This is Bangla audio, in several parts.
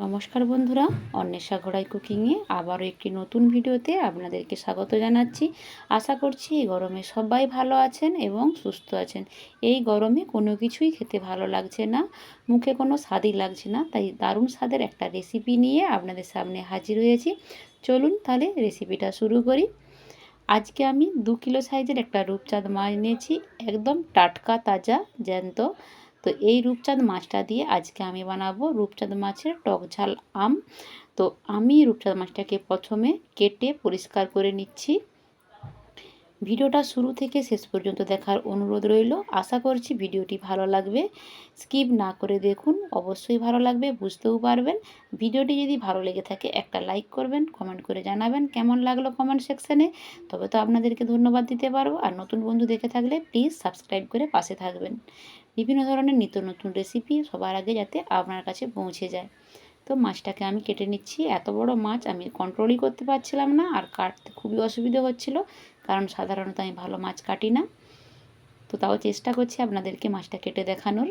নমস্কার বন্ধুরা, অন্বেষা ঘোড়াই কুকিংয়ে আবারও একটি নতুন ভিডিওতে আপনাদেরকে স্বাগত জানাচ্ছি। আশা করছি এই গরমে সবাই ভালো আছেন এবং সুস্থ আছেন। এই গরমে কোনো কিছুই খেতে ভালো লাগছে না, মুখে কোনো স্বাদই লাগছে না, তাই দারুণ স্বাদের একটা রেসিপি নিয়ে আপনাদের সামনে হাজির হয়েছি। চলুন তাহলে রেসিপিটা শুরু করি। আজকে আমি 2 কিলো সাইজের একটা রূপচাঁদ মাছ নিয়েছি, একদম টাটকা তাজা জ্যান্ত। তো এই রূপচাঁদ মাছটা দিয়ে আজকে আমি বানাবো রূপচাঁদ মাছের টক ঝাল আম। তো আমি রূপচাঁদ মাছটাকে প্রথমে কেটে পরিষ্কার করে নিচ্ছি। ভিডিওটা শুরু থেকে শেষ পর্যন্ত দেখার অনুরোধ রইল। আশা করছি ভিডিওটি ভালো লাগবে, স্কিপ না করে দেখুন, অবশ্যই ভালো লাগবে, বুঝতেও পারবেন। ভিডিওটি যদি ভালো লেগে থাকে একটা লাইক করবেন, কমেন্ট করে জানাবেন কেমন লাগলো কমেন্ট সেকশানে, তবে তো আপনাদেরকে ধন্যবাদ দিতে পারবো। আর নতুন বন্ধু দেখে থাকলে প্লিজ সাবস্ক্রাইব করে পাশে থাকবেন। বিভিন্ন ধরনের নিত্য নতুন রেসিপি সবার আগে যাতে আপনার কাছে পৌঁছে যায়। তো মাছটাকে আমি কেটে নিচ্ছি। এত বড় মাছ আমি কন্ট্রোলই করতে পারছিলাম না, আর কাটতে খুবই অসুবিধা হচ্ছিল, কারণ সাধারণত আমি ভালো মাছ কাটি না। তো তাও চেষ্টা করছি আপনাদেরকে মাছটা কেটে দেখানোর।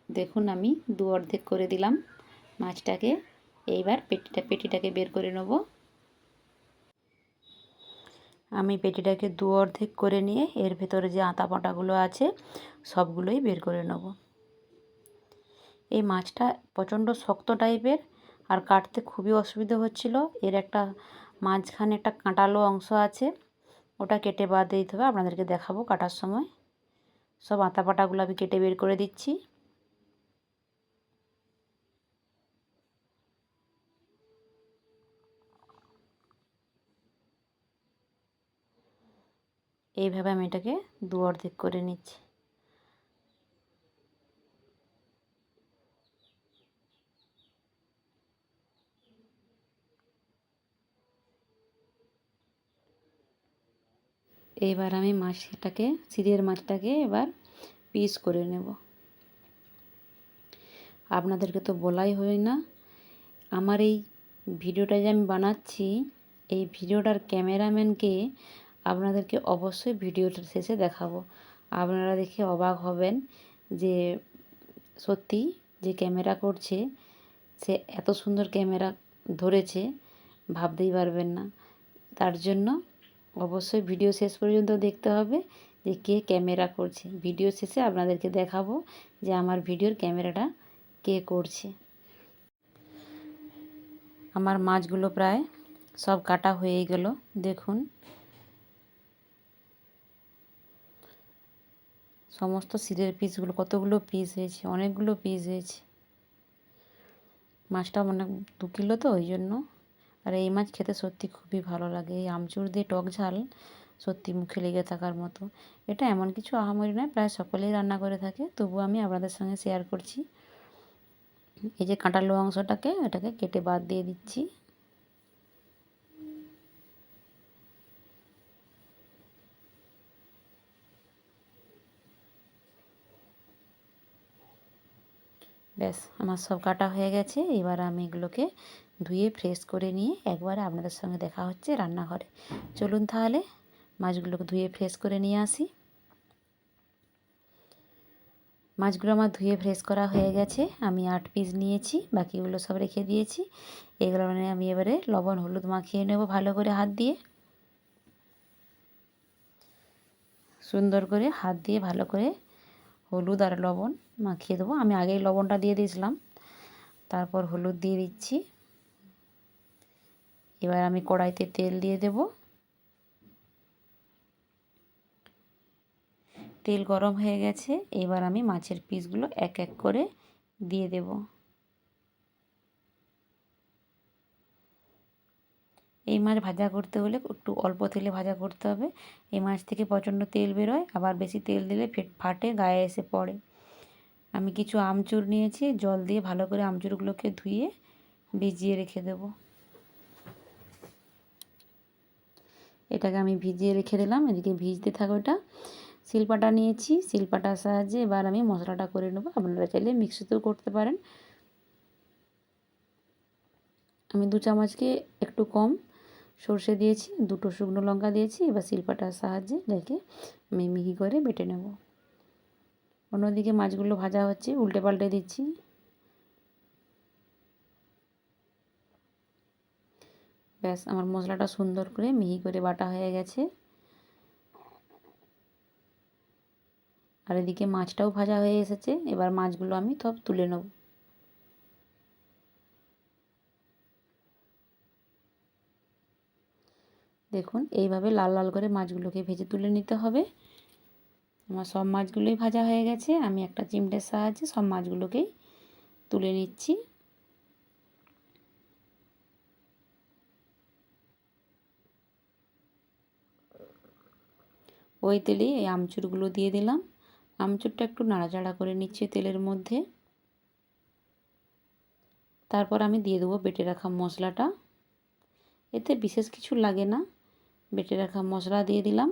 দেখুন আমি অর্ধেক করে দিলাম মাছটাকে। এইবার পেটিটাকে বের করে নেব। আমি পেটিটাকে অর্ধেক করে নিয়ে এর ভেতরে যে আঁতা পাঁটাগুলো আছে সবগুলোই বের করে নেব। এই মাছটা প্রচণ্ড শক্ত টাইপের, আর কাটতে খুবই অসুবিধা হচ্ছিল। এর একটা মাঝখানে একটা কাঁটালো অংশ আছে, ওটা কেটে বাদ দিতে হবে, আপনাদেরকে দেখাবো কাটার সময়। সব আঁতা পাটাগুলো আমি কেটে বের করে দিচ্ছি। এইভাবে আমি এটাকে অর্ধেক করে নিচ্ছি। এইবার আমি সিধের মাছটাকে এবার পিস করে নেব। আপনাদেরকে তো বলাই হয় না, আমার এই ভিডিওটা যে আমি বানাচ্ছি, এই ভিডিওটার ক্যামেরাম্যানকে আপনাদেরকে অবশ্যই ভিডিওটার শেষে দেখাবো। আপনারা দেখে অবাক হবেন যে সত্যি যে ক্যামেরা করছে সে এত সুন্দর ক্যামেরা ধরেছে, ভাবতেই পারবেন না। তার জন্য অবশ্যই ভিডিও শেষ পর্যন্ত দেখতে হবে যে কে ক্যামেরা করছে। ভিডিও শেষে আপনাদেরকে দেখাবো যে আমার ভিডিওর ক্যামেরাটা কে করছে। আমার মাছগুলো প্রায় সব কাটা হয়ে গেল। দেখুন সমস্ত সিরের পিসগুলো, কতগুলো পিস হয়েছে, অনেকগুলো পিস হয়েছে। মাছটা অনেক 2 কিলো তো ওই জন্য। আর এই মাছ খেতে সত্যি খুবই ভালো লাগে। এই আমচুর দিয়ে টক ঝাল সত্যি মুখে লেগে থাকার মতো। এটা এমন কিছু আহামরি নয়, প্রায় সকলেই রান্না করে থাকে, তবু আমি আপনাদের সঙ্গে শেয়ার করছি। এই যে কাঁটালো অংশটাকে এটাকে কেটে বাদ দিয়ে দিচ্ছি। ব্যাস আমার সব কাটা হয়ে গেছে। এবার আমি এগুলোকে ধুয়ে ফ্রেশ করে নিয়ে একবারে আপনাদের সঙ্গে দেখা হচ্ছে রান্নাঘরে। চলুন তাহলে মাছগুলোকে ধুয়ে ফ্রেশ করে নিয়ে আসি। মাছগুলো আমার ধুয়ে ফ্রেশ করা হয়ে গেছে। আমি 8 পিস নিয়েছি, বাকিগুলো সব রেখে দিয়েছি। এগুলো আমি এবারে লবণ হলুদ মাখিয়ে নেব ভালো করে হাত দিয়ে। সুন্দর করে হাত দিয়ে ভালো করে হলুদ আর লবণ মাখিয়ে দেবো। আমি আগেই লবণটা দিয়ে দিয়েছিলাম, তারপর হলুদ দিয়ে দিচ্ছি। এবার আমি কড়াইতে তেল দিয়ে দেব। তেল গরম হয়ে গেছে, এবার আমি মাছের পিসগুলো এক এক করে দিয়ে দেব। এই মাছ ভাজা করতে হলে একটু অল্প তেলে ভাজা করতে হবে। এই মাছ থেকে প্রচণ্ড তেল বেরোয়, আবার বেশি তেল দিলে ফাটে, গায়ে এসে পড়ে। আমি কিছু আমচুর নিয়েছি, জল দিয়ে ভালো করে আমচুরগুলোকে ধুয়ে ভিজিয়ে রেখে দেব। এটাকে আমি ভিজিয়ে রেখে দিলাম, এদিকে ভিজতে থাকো। এটা শিলপাটা নিয়েছি, শিলপাটার সাহায্যে এবার আমি মশলাটা করে নেব। আপনারা চাইলে মিক্সিতেও করতে পারেন। আমি 2 চামচকে একটু কম সর্ষে দিয়েছি, 2টো শুকনো লঙ্কা দিয়েছি। এবার শিলপাটার সাহায্যে রেখে আমি মিহি করে বেটে নেব। অন্যদিকে মাছগুলো ভাজা হচ্ছে, উল্টে পাল্টে দিচ্ছি। ব্যাস আমার মশলাটা সুন্দর করে মিহি করে বাটা হয়ে গেছে। আর এদিকে মাছটাও ভাজা হয়ে এসেছে। এবার মাছগুলো আমি সব তুলে নেব। দেখুন এইভাবে লাল লাল করে মাছগুলোকে ভেজে তুলে নিতে হবে। আমার সব মাছগুলোই ভাজা হয়ে গেছে। আমি একটা চিমটের সাহায্যে সব মাছগুলোকেই তুলে নিচ্ছি। ওই তেলেই এই আমচুরগুলো দিয়ে দিলাম। আমচুরটা একটু নাড়াচাড়া করে নিচ্ছি তেলের মধ্যে। তারপর আমি দিয়ে দেবো বেটে রাখা মশলাটা। এতে বিশেষ কিছু লাগে না, বেটে রাখা মশলা দিয়ে দিলাম।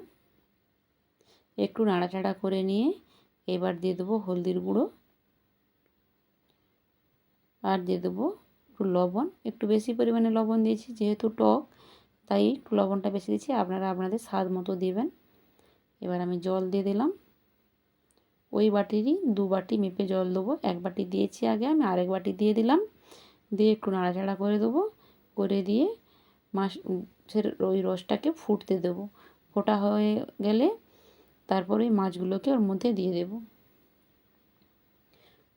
একটু নাড়াচাড়া করে নিয়ে এবার দিয়ে দেবো হলদির গুঁড়ো, আর দিয়ে দেবো একটু লবণ। একটু বেশি পরিমাণে লবণ দিয়েছি, যেহেতু টক তাই একটু লবণটা বেশি দিয়েছি, আপনারা আপনাদের স্বাদ মতো দেবেন। এবার আমি জল দিয়ে দিলাম। ওই বাটিরই 2 বাটি মেপে জল দেবো। 1 বাটি দিয়েছি আগে, আমি আরেক বাটি দিয়ে দিলাম। দিয়ে একটু নাড়াচাড়া করে দেবো, করে দিয়ে মাছের ওই রসটাকে ফুটতে দেবো। ফোটা হয়ে গেলে তারপরে মাছগুলোকে ওর মধ্যে দিয়ে দেব।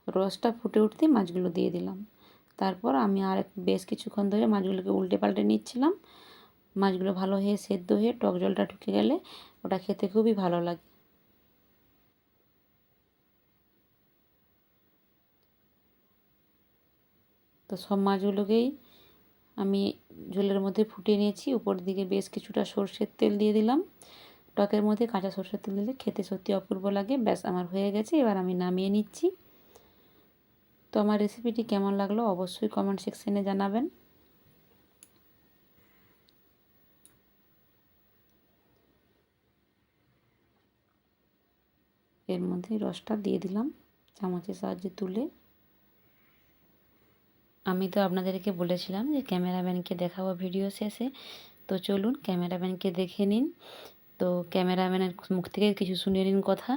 রসটা ফুটে উঠতেই মাছগুলো দিয়ে দিলাম। তারপর আমি আর বেশ কিছুক্ষণ ধরে মাছগুলোকে উল্টে পাল্টে নিচ্ছিলাম। মাছগুলো ভালো হয়ে সেদ্ধ হয়ে টক জলটা ঢুকে গেলে ওটা খেতে খুবই ভালো লাগে। তো সব মাছগুলোকেই আমি ঝোলের মধ্যে ফুটিয়ে নিয়েছি। উপর দিকে বেশ কিছুটা সর্ষের তেল দিয়ে দিলাম। টকের মধ্যে কাঁচা সর্ষের তেল দিলে খেতে সত্যি অপূর্ব লাগে। ব্যাস আমার হয়ে গেছে, এবার আমি নামিয়ে নিচ্ছি। তো আমার রেসিপিটি কেমন লাগলো অবশ্যই কমেন্ট সেকশনে জানাবেন। এর মধ্যে রসটা দিয়ে দিলাম চামচের সাহায্যে তুলে। আমি তো আপনাদেরকে বলেছিলাম যে ক্যামেরাম্যানকে দেখাবো ভিডিও শেষে, তো চলুন ক্যামেরাম্যানকে দেখে নিন। তো ক্যামেরাম্যানের মুখ থেকে কিছু শুনে নিন কথা।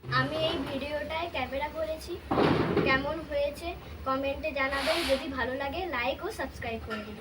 আমি এই ভিডিওটায় ক্যামেরা করেছি, কেমন হয়েছে কমেন্টে জানাবেন। যদি ভালো লাগে লাইক ও সাবস্ক্রাইব করে দিন।